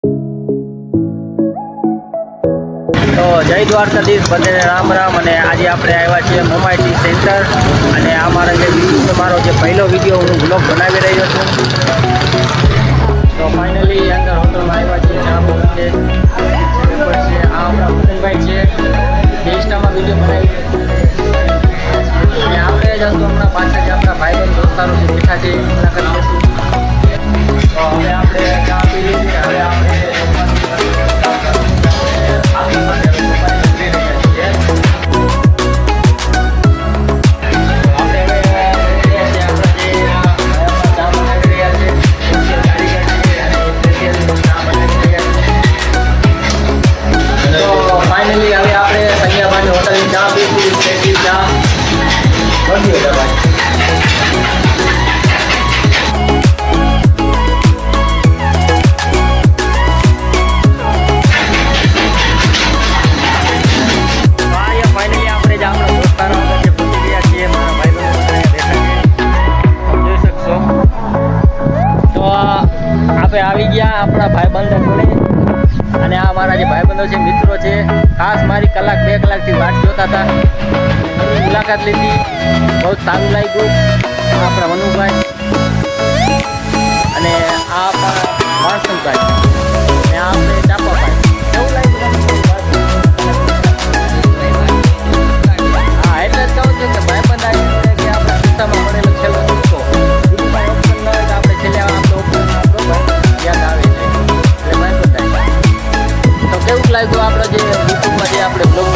તો જય દ્વારકાધીશ, બધાને રામ રામ. અને આજે આપણે આવ્યા છીએ મોમાઈ ટી સેન્ટર. અને આ મારા જે વિડીયો, મારો જે પહેલો વિડીયો હું બ્લોગ બનાવી રહ્યો છું. તો ફાઇનલી અંદર હોટલમાં આવ્યા છીએ. આ છે આ આપણા મદનભાઈ છે, જે ઇન્સ્ટામાં વિડીયો બનાવી અને આપણે જ હમણાં પાછળ જે આપણા ભાઈબંધ દોસ્તારો જે બેઠા છે મુલાકાત લઈશું. તો હવે આપણે ચા પી લીધી. હવે આપણે આવી ગયા આપણા ભાઈબંધો જોડે. અને આ મારા જે ભાઈબંધો છે, મિત્રો છે, ખાસ મારી કલાક 2 કલાકથી વાટ જોતા હતા. મુલાકાત લીધી, બહુ સારું લાગ્યું. આપણા મનુભાઈ અને આ આપણા માણસનભાઈ અને આ આપણે ચાપાભાઈ. કેવું લાગ્યું? હા, એટલે જ કહું છું કે ભાઈબંધ આવી કે આપણા રસ્તામાં મળેલો છેલ્લો દુઃખો બીજું ઓપ્શન ન હોય તો આપણે છેલ્લે આપણો ઓપ્શન યાદ આવે છે. એટલે ભાઈ બતાય તો કેવું લાગ્યું આપણે જે યુટ્યુબમાં જે આપણે બ્લોગ